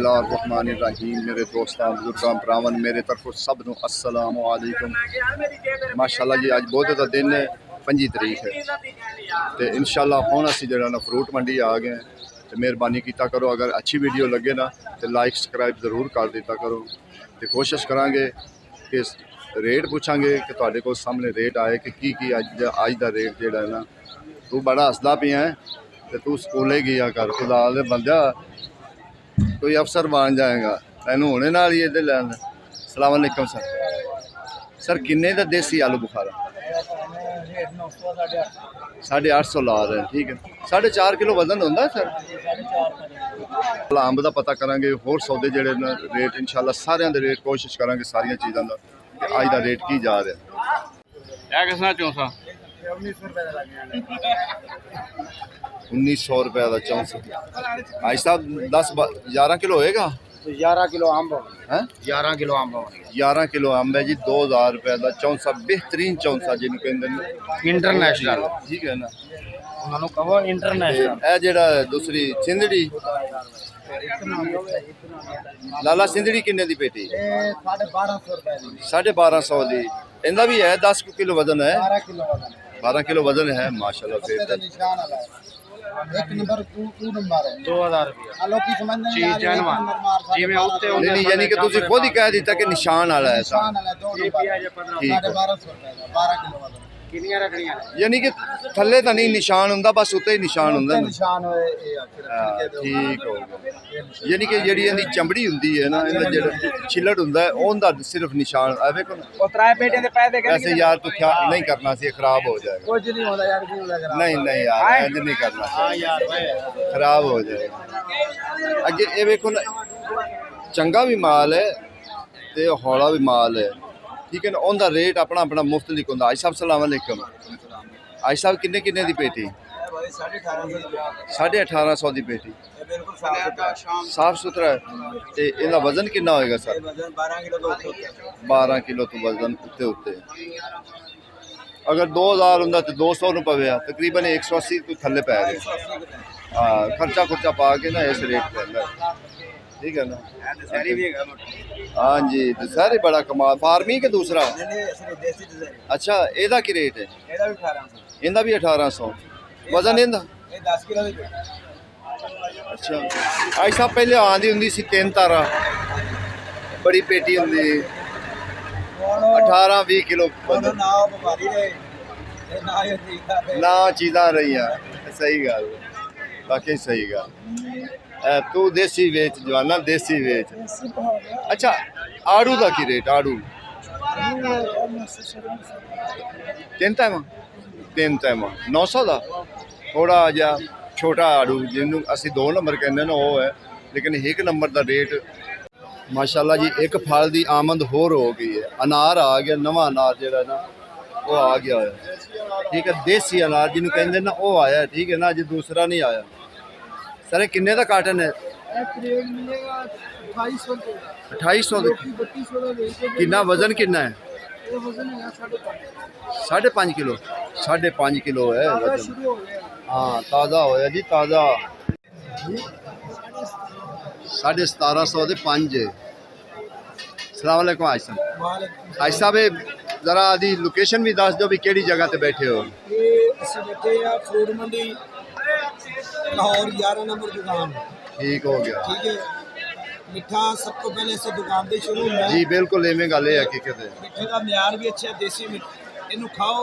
बिस्मिल्लाहिर्रहमानिर्रहीम। मेरे दोस्तों बुजुर्गों भरावन मेरे तरफों सब नूं अस्सलाम वालेकुम। माशाअल्लाह जी अज बुध का दिन है, 25 तरीक है तो इंशाअल्लाह हुण असीं जिहड़ा ना फ्रूट मंडी आ गए तो मेहरबानी कीता करो, अगर अच्छी वीडियो लगे ना तो लाइक सब्सक्राइब ज़रूर कर दिता करो। तो कोशिश करांगे कि रेट पूछांगे कि तुहाडे कोल सामने रेट आए कि अज दा रेट जिहड़ा है ना। तू बड़ा हसदा पिया है तो तू स्कूले गया कर, खुदा दे बंदा कोई अफसर बन जाएगा तैनूं हुणे नाल ही इधर लैन। सलाम अलैकुम सर। सर किन्ने दा देसी आलू बुखारा? 850 ला रहे हैं, ठीक है। 4.5 किलो वजन होंदा सर? अंब का पता करांगे, होर सौदे जिहड़े ना रेट इंशाअल्लाह सारियां दे रेट कोशिश करांगे सारियां चीज़ां दा कि अज दा रेट की जा रहा है। किसना चौंसा 1900 रुपये का चौंसा। भाई साहब 10-11 किलो होएगा? 11 किलो अंब है, 11 किलो अंब 11 किलो अंब है जी। 2000 रुपये का चौंसा, बेहतरीन चौंसा जिन्होंने कहते हैं इंटरनेशनल, ठीक है ना। उन्होंने कहो इंटरनेशनल। ए जेड़ा दूसरी सिंधड़ी लाला सिंधड़ी किन्ने दी पेटी? 1250 रुपए दी। 1250 दी। इनका भी है 10 किलो वजन है। 12 किलो वजन 12 किलो वजन है माशाल्लाह। फिर है। निशान वाला है। एक नंबर 2 नंबर है 2000 रुपए। आलो की समझ नहीं आ रही है। जिਵੇਂ ਉੱਤੇ नहीं यानी कि तुसी खुद ही कह दिता कि निशान वाला है। निशान वाला 2 नंबर 1250 रुपए का 12 किलो वजन। कितनियां रखनियां यानी कि थल्ले तो नहीं निशान हुंदा, बस उत्ते ही निशान हुंदा। निशान होए ठीक हो गया। यानी कि जिहड़ी इहदी चमड़ी हुंदी है ना, इहदा जेड़ा छिलड़ हुंदा है ओंदा सिर्फ निशान आ देखो ना। वो त्राय पेटे दे पैसे ऐसे यार तू ख्याल नहीं करना सी, खराब हो जाएगा। कुछ नहीं होता यार, क्यों लग रहा? नहीं नहीं यार इंज नहीं करना, हां यार खराब हो जाएगा। अगे ये देखो ना, चंगा भी माल है ते हौला भी माल है, ठीक है ना। उनका रेट अपना अपना मुख्तलिफ होंदा। आई साहब सलाम अलैकुम। आई साहब किन्ने किन्ने दी पेटी? 1850 दी पेटी। साफ सुथरा है। तो इहदा वजन कितना होएगा सर? 12 किलो तो वजन उत्ते उत्ते। अगर 2000 हुंदा तो 200 नु पवे, तकरीबन 180 तो थल्ले पै गए। हाँ खर्चा खुर्चा पा के ना इस रेट पे है, ठीक है ना। हाँ जी दशहरी बड़ा कमाल। फार्मी के दूसरा? अच्छा एदा की रेट है? इनका भी 1800। वजन इनका 10 किलो। अच्छा आई साहब पहले आंदी हुंदी सी 3 तारा, बड़ी पेटी हुंदी 18-20 किलो ना चीज़ां रही। सही गल, बाकी सही गल। तू देसी वेच जवाना, देसी वेच। अच्छा आड़ू का की रेट? आड़ू 3 टाइम 900 का। थोड़ा जा छोटा आड़ू जिन्हों असी 2 नंबर कहते ना वो है, लेकिन 1 नंबर का रेट माशाल्लाह जी। एक फल की आमद होर हो गई है। अनार आ गया, नवा अनार जो ना वो आ गया है, ठीक है। देसी अनार जिन्हों कहते ना वो आया, ठीक है ना। अज दूसरा नहीं आया। सर किन्ने का कार्टन है? 2800। कितना वजन कितना है? 5.5 किलो। 5.5 किलो है वजन। हाँ ताज़ा होया जी, ताज़ा। 1750 के 5 है। सलाम अलैकुम आज साहब। आज साहब जरा आदि लोकेशन भी दस दो भी केड़ी जगह ते बैठे हो? फ्रूट मंडी लाहौर 11 नंबर दुकान। ठीक हो गया, ठीक है। मिठा सब तो पहले से दुकान से शुरू होना जी बिल्कुल। इवें गल है हकीकत है। मिठे का म्यार भी अच्छा है, देसी मिठा इनू खाओ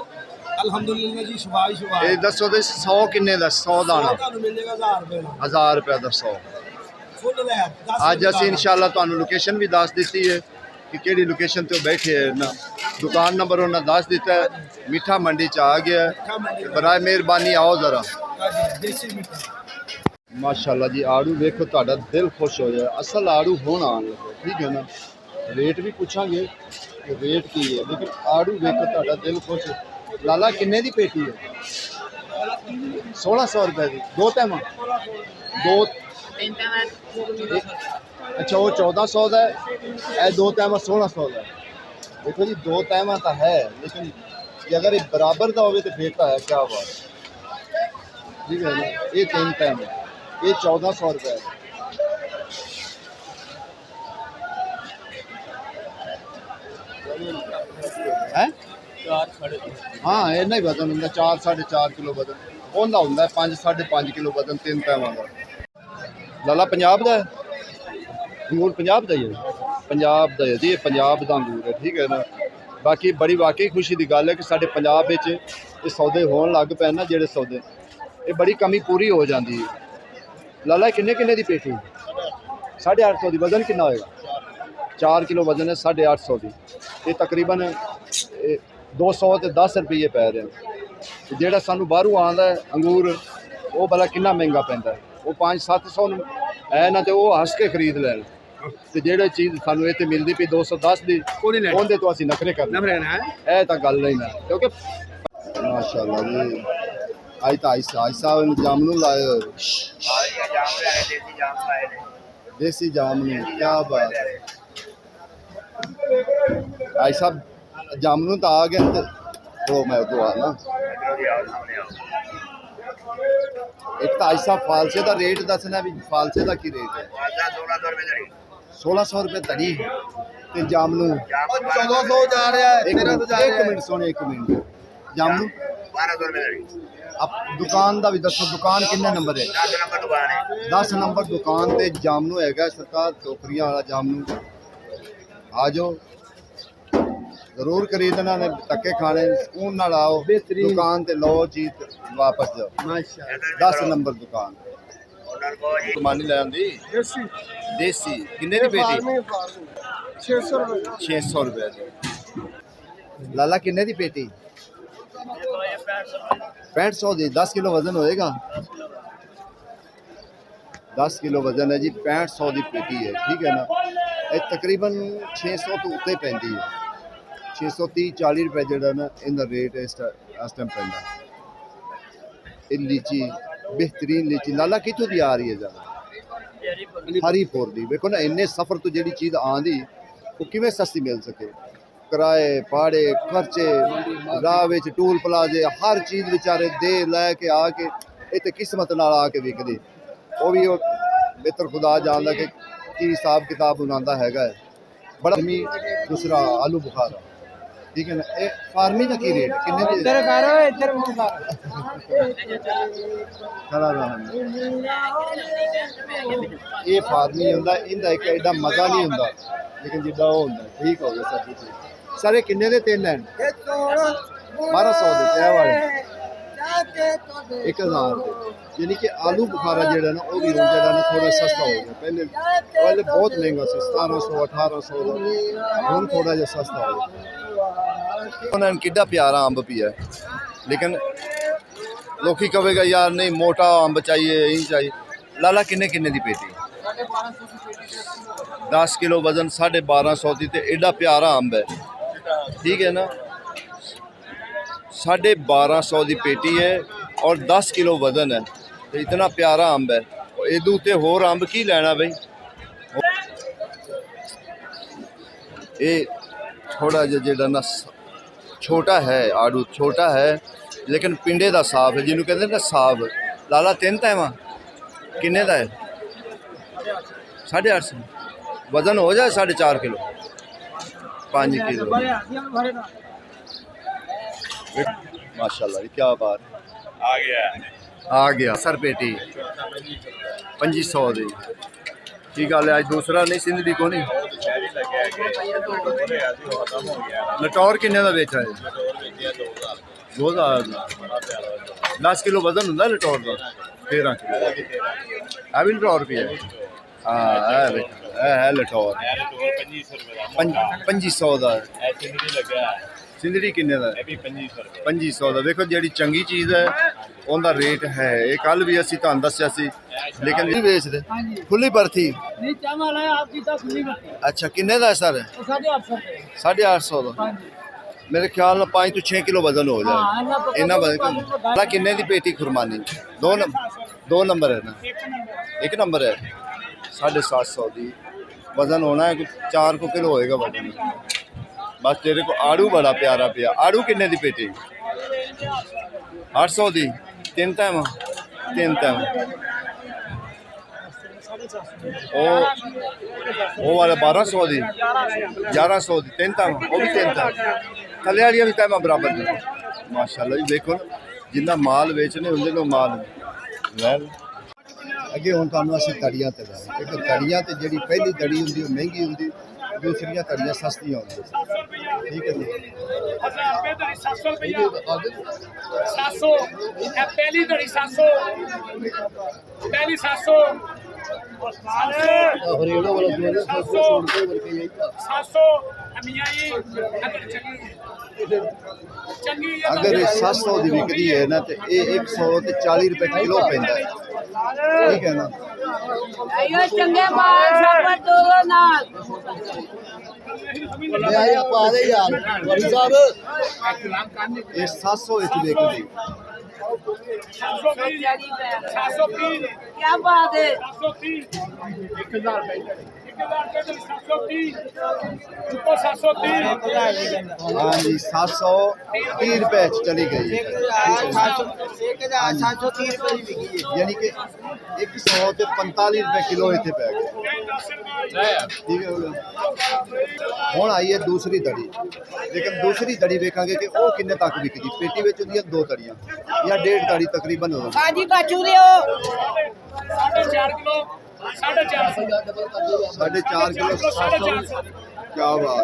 अल्हम्दुलिल्लाह जी। शुभाई शुभाई। ये दसो दे 100 किन्ने दा? 100 दाना मिलेगा 1000 रुपए का। 1000 रुपये का 100। अज असी इंशाअल्लाह तुहानू लोकेशन भी दस दी है कि केड़ी लोकेशन ते बैठे है ना। दुकान नंबर उन्हें दस दिता है। मिठा मंडी च आ गया है, बराए मेहरबानी आओ जरा। माशाल्लाह जी आड़ू देखो, तुहाडा दिल खुश हो जाए। असल आड़ू होना आने लगे, ठीक है ना। रेट भी पूछांगे कि रेट की है, लेकिन आड़ू देखो तुहाडा दिल खुश। लाला किन्ने दी पेटी है? 1600 रुपए की। 2 टाइम 2। अच्छा वो 1400 का है, 2 टाइम 1600 का। देखो जी 2 टाइम तो है, लेकिन अगर ये बराबर का हो तो फिर तो है क्या बात, ठीक है ना। ये 3 टाइम है, ये 1400 रुपये। ਹੈ ਹਾਂ ਇੰਨਾ ਹੀ ਵਜ਼ਨ ਹੁੰਦਾ 4 4.5 ਕਿਲੋ ਵਜ਼ਨ ਉਹਦਾ ਹੁੰਦਾ 5 5.5 ਕਿਲੋ ਵਜ਼ਨ 3 ਟਾਈਮਾਂ ਦਾ ਲਾਲਾ ਪੰਜਾਬ ਦਾ ਹੈ ਅੰਗੂਰ ਪੰਜਾਬ ਦਾ ਹੀ ਹੈ ਪੰਜਾਬ ਦਾ ਹੈ ਜੀ ਇਹ ਪੰਜਾਬ ਦਾ ਅੰਗੂਰ ਹੈ ਠੀਕ ਹੈ ਨਾ ਬਾਕੀ ਬੜੀ ਵਾਕਈ ਖੁਸ਼ੀ ਦੀ ਗੱਲ ਹੈ ਕਿ ਸਾਡੇ ਪੰਜਾਬ ਵਿੱਚ ਇਹ ਸੌਦੇ ਹੋਣ ਲੱਗ ਪਏ ਨਾ ਜਿਹੜੇ ਸੌਦੇ ਇਹ ਬੜੀ ਕਮੀ ਪੂਰੀ ਹੋ ਜਾਂਦੀ ਹੈ ਲਾਲਾ ਕਿੰਨੇ ਦੀ ਪੇਟੀ 850 ਦੀ ਵਜ਼ਨ ਕਿੰਨਾ ਹੋਏਗਾ 4 ਕਿਲੋ ਵਜ਼ਨ ਹੈ 850 ਦੀ ਇਹ ਤਕਰੀਬਨ 200 ਤੇ 10 ਰੁਪਏ ਪੈ ਰਹੇ ਨੇ ਜਿਹੜਾ ਸਾਨੂੰ ਬਾਹਰੋਂ ਆਉਂਦਾ ਅੰਗੂਰ ਉਹ ਭਲਾ ਕਿੰਨਾ ਮਹਿੰਗਾ ਪੈਂਦਾ ਉਹ 500-700 ਨੂੰ ਹੈ ਨਾ ਤੇ ਉਹ ਹੱਸ ਕੇ ਖਰੀਦ ਲੈਣ ਤੇ ਜਿਹੜੀ ਚੀਜ਼ ਸਾਨੂੰ ਇੱਥੇ ਮਿਲਦੀ ਪਈ 210 ਦੀ ਉਹਦੇ ਤੋਂ ਅਸੀਂ ਨਖਰੇ ਕਰਨੇ ਇਹ ਤਾਂ ਗੱਲ ਨਹੀਂ ਨਾ ਕਿਉਂਕਿ ਮਾਸ਼ਾਅੱਲਾ ਜੀ ਅੱਜ ਤਾਂ ਆਇਸਾ ਜਾਮਨੂ ਲਾਏ ਹੋਏ देसी जामुन क्या बात है भाई साहब जामुन तो आ गए तो मैं तो आना एक तो ऐसा फालसे का रेट दसना भी फालसे का की रेट है 1600 रुपये धड़ी ते जामुन 1400 जा रहा है एक मिनट सोने एक मिनट जामुन 1200 रुपये धड़ी अब दुकान का भी दसो दुकान किन्ने नंबर है 10 नंबर दुकान पे जामनू है सरकार टोकरियां वाला जामनू आ जाओ जरूर खरीदना ने धक्के खाने सुकून नाल आओ दुकान ते लो चीज वापस जाओ 10 नंबर दुकान मानी ले आंदी देसी किन्ने दी पेटी 600 रुपए लाला किन्ने दी पेटी 6500 दी 10 किलो वजन होएगा 10 किलो वजन है जी 6500 की पेटी है ठीक है ना ये तकरीबन 600 तो उत्ते पैंदी है 630-40 रुपए जो ना इनका रेट इस टाइम पैंदा ये लीची बेहतरीन लीची लाला कितों की आ रही है ज़्यादा हरीपुर की देखो ना इन्ने सफ़र तो जी चीज़ आँदी वो किमें सस्ती मिल सके किराए भाड़े खर्चे राह में टूल प्लाजे हर चीज़ बेचारे दे लैके आके इतने किस्मत नाल आके विकदी वो भी बेहतर खुदा जानदा कि हिसाब किताब बनाता हैगा बड़ा दूसरा आलू बुखारा ठीक है ना ये फार्मी का की रेट किन्ने ये फार्मी हुंदा इंदा एक एडा मजा नहीं हुंदा लेकिन जिद्दां वो हुंदा ठीक हो गया सब कुछ सारे किन्ने दे 3 हैं 1200 दे तय वाले 1000 यानी कि आलू बुखारा जेड़ा ना वो भी हो जेड़ा ना थोड़ा सस्ता हो गया पहले बहुत महंगा सी 1700 1800 दा हुन थोड़ा जिहा सस्ता हो गया उन्होंने किड्डा प्यारा अंब पिया लेकिन लोग कहेगा यार नहीं मोटा अंब चाहिए यही चाहिए लाला किन्ने किन्ने दी पेटी 10 किलो वजन 1250 दी ते एडा प्यारा अंब है ठीक है ना 1250 दी पेटी है और 10 किलो वजन है तो इतना प्यारा अंब है इदू ते होर अंब की लेना भाई ये थोड़ा जिहा ना छोटा है आड़ू छोटा है लेकिन पिंडे का साफ है जिन्होंने कहते ना साफ लाला 3 टाइम किन्ने का है 850 वजन हो जाए 4.5 किलो 5 किलो माशाल्लाह क्या बात आ गया सर पेटी 2500 दी की गल है अज दूसरा नहीं सिंधी को नहीं लटौर किन्ने का बेचा है 2000 10 किलो वजन होंगे लटौर का 13 किलो है भी लटौर भी है हाँ है लटौर 2500 का सिंधड़ी किन्ने का 2500 का देखो जी चंगी चीज़ है उनका रेट है ये कल भी असी तुहानू दस्सिया सी लेकिन नहीं बेचते खुली बरथी अच्छा किन्ने का है सर 850 का मेरे ख्याल में 5 तो 6 किलो वजन हो जाए इन्ना वजन किन्ने की पेटी खुरमानी 2 नंबर है ना 1 नंबर है 750 की वजन होना है 4 किलो होएगा वजन बस तेरे को आड़ू बड़ा प्यारा पिया आड़ू किन्ने की पेटी 800 की 3 टाइम वो वाला 1200 दी 1100 दी तीन तम वो भी तीन तम थले वाली भी तैमा बराबर दी माशाल्लाह जी देखो जिन्ना माल बेचने होंगे नो माल वैल अगे हुण तुहानूं असीं तड़ियां ते जाना क्योंकि तड़ियां ते जिहड़ी पहली तड़ी हुंदी ओह महंगी हुंदी दूसरियां तड़ियां सस्तियां होंदियां ठीक है जी 700 रुपया 700 पहली घड़ी 700 पहली 700 700 अगर 700 की बिकती है ना तो ये 140 रुपए किलो पैंदा है ठीक है ना आयो चंगे माल सब दो नाल ये 700 इच बिकती 730 क्या बात है 730 हाँ जी 730 रुपए चली गई यानी कि 145 रुपए किलो इतने पै गए ठीक है हुण आई है दूसरी दड़ी लेकिन दूसरी दड़ी वेखांगे कि वो किन्ने तक विकदी पेटी विच हुंदियां दो दड़ियां या डेढ़ दड़ी तकरीबन हो हाँ जी काचू दियो 4.5 किलो 4.5 4.5 किलो 700 क्या बात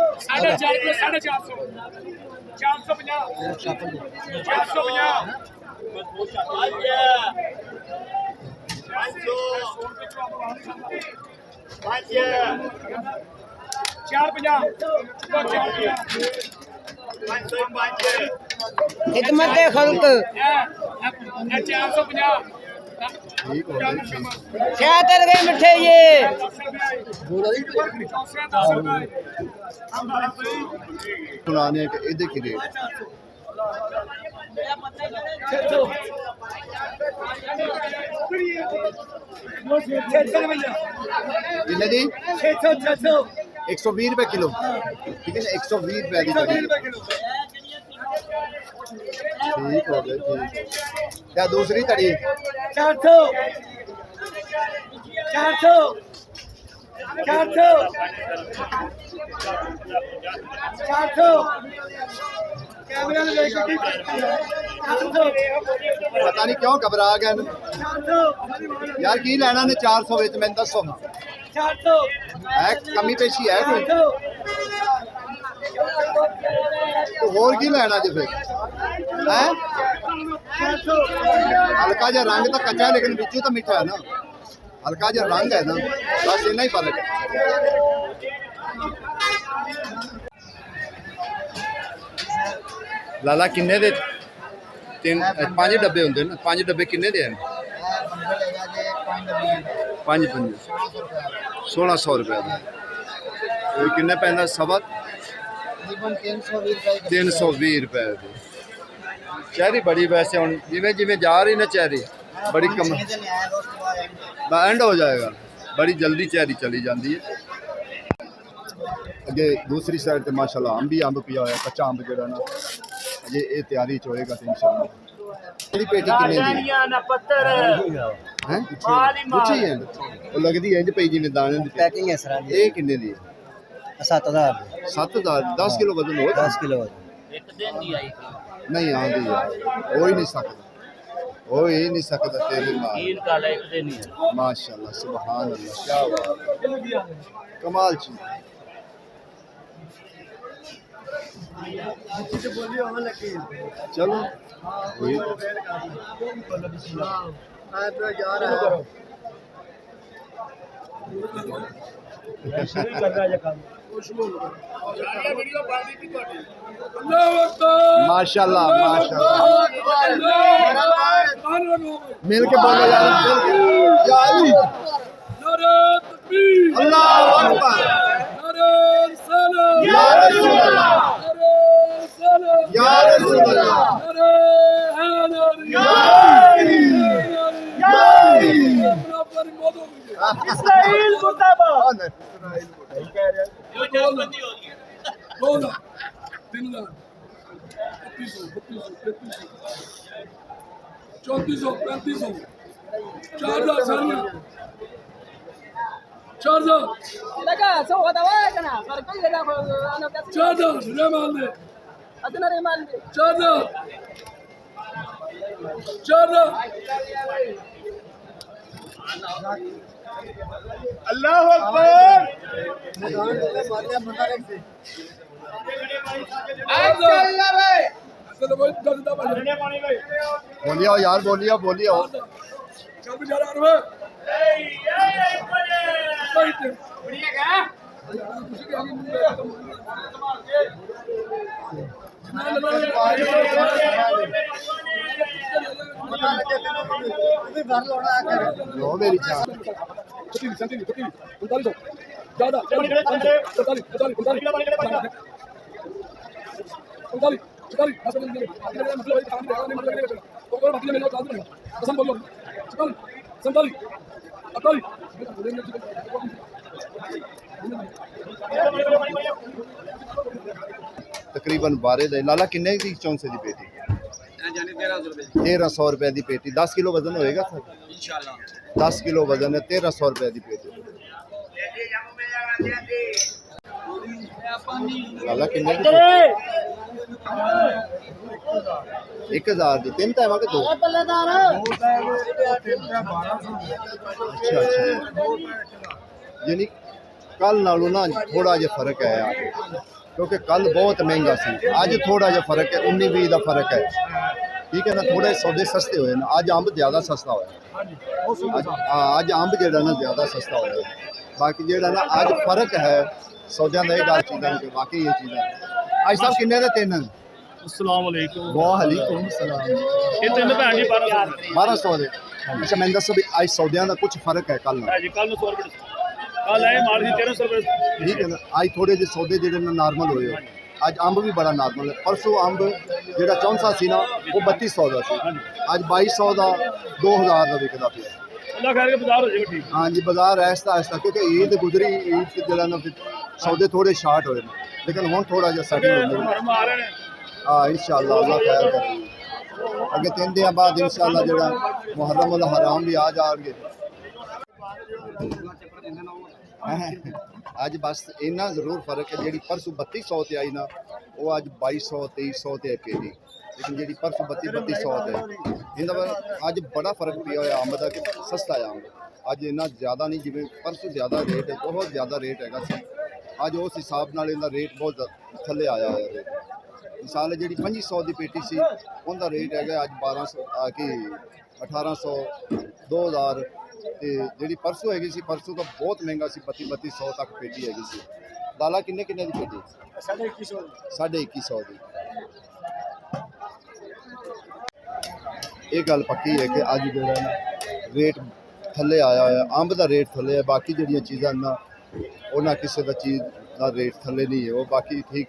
4.5 किलो 450 खिदमत खल्क 450 ठीक हो गई छिहत्तर गए मिठे ये सुनाने के इधर की रेट कितने दी 120 रुपए किलो ठीक है ना 120 रुपए की दड़ी ठीक हो गए ठीक क्या दूसरी तड़ी 400 कैमरा में लेके पता नहीं क्यों घबरा गए न। यार की लेना ने 400 विच मैं दसो 400 है कमी पेशी है कोई तो होर की लेना जी फिर है हल्का जा रंग तो कच्चा है लेकिन बिचू तो मीठा है ना हल्का जा रंग है ना बस इतना ही फर्क है लाला किन्ने दे तीन 5 डब्बे होंगे ना 5 डब्बे किन्ने दे हैं 5 1600 रुपए का किन्ने पैंदा सवा 320 रुपए चेरी बड़ी वैसे हम जिमें जिमें जा रही ना चेरी बड़ी कम एंड हो जाएगा बड़ी जल्दी चेरी चली जाती है अगे दूसरी साइड पे माशाल्लाह अंब ही अंब पिया होया कच्चा अंब जड़ा ना ये तैयारी च होएगा तो इंशाल्लाह तेरी पेटी किन्ने दी हैं पूछी है वो लगदी है इंज पई जिवें दाने दी पैकिंग है सर ये किन्ने दी 7000 7000 10 किलो वजन हो 10 किलो नहीं आंदी हो ही नहीं सकता हो ही नहीं सकता तेरे माल माशाल्लाह सुभान अल्लाह क्या बात कमाल चीज चलो माशाल्लाह माशाल्लाह मिल के बोलो यार या अली अल्लाहु अकबर या रसूल अल्लाह या रसूल अल्लाह इस्राइल मुर्दाबाद बोलो 3 लाख 3400 3500 4000 4000 لقى سوى دواء فرقي له انا 4000 رمال دي ادنى رمال 4000 4000 अल्लाह अकबर चलो भाई 10 बोलियो यार बोलियो बोलियो चल भी जा रहा है बढ़िया क्या लो मेरी जान ज्यादा तकरीबन 12 दे लाला किन्ने दी चौंसे दी पेटी 1300 रुपए दी पेटी 10 किलो वजन होएगा सर इंशाल्लाह 10 किलो वजन है 1300 रुपए दी पेटी लाला किन्ने दी 1000 दी तीन टाइम के दो अच्छा अच्छा यानी कल नालों ना थोड़ा जिहा फर्क है यार क्योंकि कल बहुत महंगा सी अज थोड़ा जिहा फर्क है 19-20 का फर्क है ठीक है ना थोड़े सौदे सस्ते हुए ना अज अंब ज़्यादा सस्ता होया अज अंब जेड़ा ना ज़्यादा सस्ता होया बाकी जेड़ा ना अज फर्क है सौदे का ये गल चीज़ां की बाकी ये चीज़ां अज साहब किन्ने दे तीन अस्सलाम वालेकुम वालेकुम सलाम ये तीन भैन जी 1200 दे अच्छा मैं दसो भी अज सौदे का कुछ फर्क है कल जी कल 100 रुपए कल आए मार दी 1300 रुपए ठीक है ना अज थोड़े जे सौदे जेड़े ना नार्मल होए अज अंब भी बड़ा नार्मल है परसों अंब जेड़ा 64 सी ना वो 3200 का सी अज 2200 का 2000 का विकदा पिया अल्लाह खैर के बाजार हो जाएगा ठीक हाँ जी बाजार ऐसा ऐसा क्योंकि ईद गुजरी ईद जेड़ा ना सौदे थोड़े शार्ट होए लेकिन हुण थोड़ा जिहा सेटल हो गया मुहर्रम आ रहे हैं हाँ इंशाअल्लाह अल्लाह खैर करे अगे 3 दिन बाद इंशाअल्लाह जेड़ा मुहर्रम उल हराम भी आ जाएंगे अज बस इन्ना जरूर फर्क है जी परसों 3200 से आई ना वो अज 2200 2300 से पेटी लेकिन जी परसों 3200 से इन अज बड़ा फर्क पिया हुआ अंब का कि सस्ता है अंब अज इन्ना ज़्यादा नहीं जिवें परसों ज़्यादा रेट है बहुत ज़्यादा रेट है अज उस हिसाब नाल इनका रेट बहुत थले आया हुआ रेट मिसाल जी 2500 की पेटी सी उनका रेट है अज 1200 कि 1800 2000 ਤੇ ਜਿਹੜੀ ਪਰਸੋਂ ਹੈਗੀ ਸੀ ਪਰਸੋਂ ਤਾਂ ਬਹੁਤ ਮਹਿੰਗਾ ਸੀ 3200 ਤੱਕ ਪੇਟੀ ਹੈਗੀ ਸੀ ਦਾਲਾ ਕਿੰਨੇ ਦੀ ਪੇਟੀ 2150 ਦੀ ਇਹ ਗੱਲ ਪੱਕੀ ਹੈ ਕਿ ਅੱਜ ਜਿਹੜਾ ਨਾ ਰੇਟ ਥੱਲੇ ਆਇਆ ਹੋਇਆ ਅੰਬ ਦਾ ਰੇਟ ਥੱਲੇ ਹੈ ਬਾਕੀ ਜਿਹੜੀਆਂ ਚੀਜ਼ਾਂ ਨਾ ਉਹਨਾਂ ਕਿਸੇ ਦਾ ਚੀਜ਼ ਦਾ ਰੇਟ ਥੱਲੇ ਨਹੀਂ ਹੈ ਉਹ ਬਾਕੀ ਠੀਕ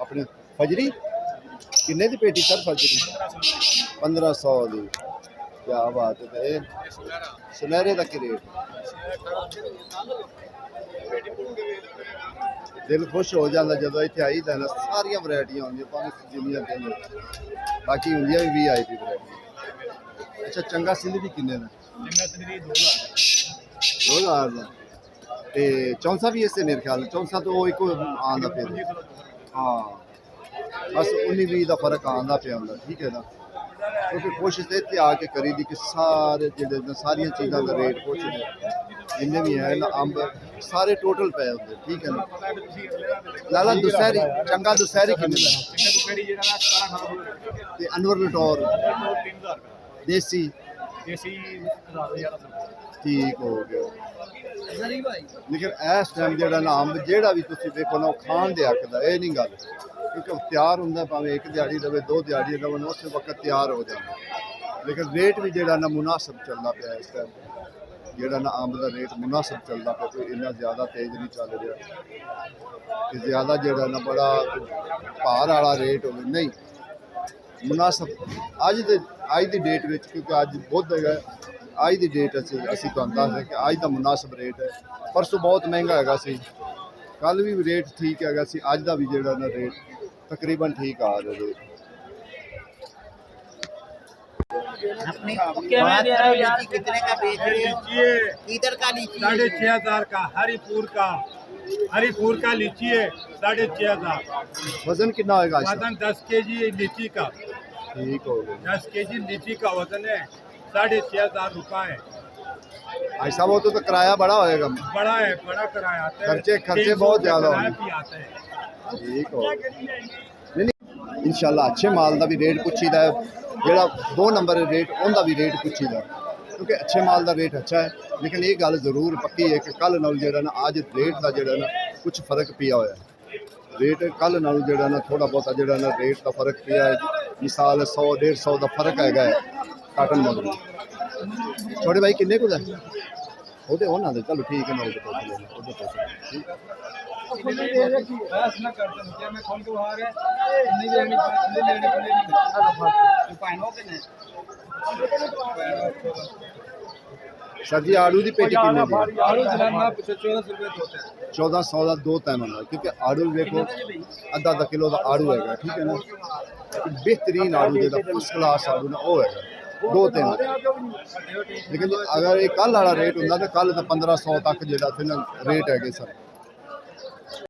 ਆਪਣੇ ਫਜਰੀ ਕਿੰਨੇ ਦੀ ਪੇਟੀ ਸਰ ਫਜਰੀ 1500 ਦੀ क्या बात है सुनहरे का रेट दिल खुश हो जाता जो इतने आई था ना सारिया वरायटियां होंगे जिन्नियां दिन बाकी होंगे भी VIP वरायटी अच्छा चंगा सिंध भी किन्ने 2000 का चौंसा भी इससे मेरे ख्याल चौंसा तो एक आंदा फिर हाँ बस 19-20 का फर्क आंदा पे आंदा ठीक है ना क्योंकि कोशिश तो इतने आके करी दी कि सारे जो सारिया चीज़ों का रेट पुछते जिन्हें भी है ना अंब सारे टोटल पे होंगे ठीक है ना लाला दुसहरी चंगा दुसहरी किन्ने अनवर लटोर देसी ठीक हो गया लेकिन इस टाइम जो ना अंब जोड़ा भी तुम देखो ना खाण दे हक दा नहीं गल क्योंकि तैयार होंगे भावें एक दिहाड़ी रवे 2 दिहाड़ी रवे उस वक्त तैयार हो जाए लेकिन रेट भी जो ना मुनासिब चलता पाया इस टाइम जोड़ा ना अंब का रेट मुनासिब चलता पाया कोई इन्ना ज़्यादा तेज़ नहीं चल रहा कि ज़्यादा जोड़ा ना बड़ा भार वाला रेट हो नहीं मुनासिब अज की डेट में क्योंकि अज बुध है अज की डेट असी तुहानूं दस दें कि अज का मुनासिब रेट है परसों बहुत महंगा है कल भी रेट ठीक है अज का भी जोड़ा ना रेट तकरीबन ठीक आ रहा रेट अपनी बात करो लीची कितने का बेच रहे हो? इधर का लीची 6,500 का हरिपुर का लीची है 6,500। वजन कितना होएगा इसका? वजन 10 केजी लीची का, ठीक हो गया 10 केजी लीची का वजन है 6,500 रुपये है। भाई साहब वो तो किराया बड़ा होएगा। बड़ा है, बड़ा किराया आता है। खर्चे बहुत ज्यादा किराया होंगे। भी आता है। ठीक हो इंशाल्लाह अच्छे माल का भी रेट पुछीदा है, जेड़ा 2 नंबर रेट उनका भी रेट पुछीदा है, क्योंकि अच्छे माल का रेट अच्छा है। लेकिन ये गल जरूर पक्की है कि कल नाल जेड़ा ना अज रेट का जेड़ा ना कुछ फर्क पिया होया रेट कल नाल जेड़ा ना थोड़ा बहुत जेड़ा ना रेट का फर्क पिया है। मिसाल 100-150 का फर्क हैगा है काटन मगर। छोटे भाई किन्ने को है ਉਹਦੇ ਉਹਨਾਂ ਦੇ ਚਲੋ ਠੀਕ ਹੈ ਨਾ ਉਹਦੇ ਪੈਸੇ ਲੈ ਲਓ ਉਹਦੇ ਪੈਸੇ ਠੀਕ बस ना करते हैं क्या मैं खोल के बाहर है नहीं लेनी पड़ेगी। सर जी आड़ू की पेटी किन्ने दी आलू जनाब 1400 रुपए होता है। 1400 का 2 तैमन है, क्योंकि आड़ू देखो आधा किलो का आड़ू है, ठीक है ना। बेहतरीन आड़ू जो फर्स्ट क्लास आड़ू ना वो है 2 तैमन। लेकिन अगर ये कल वाला रेट होंगे तो कल तो 1500 तक जो रेट है सर।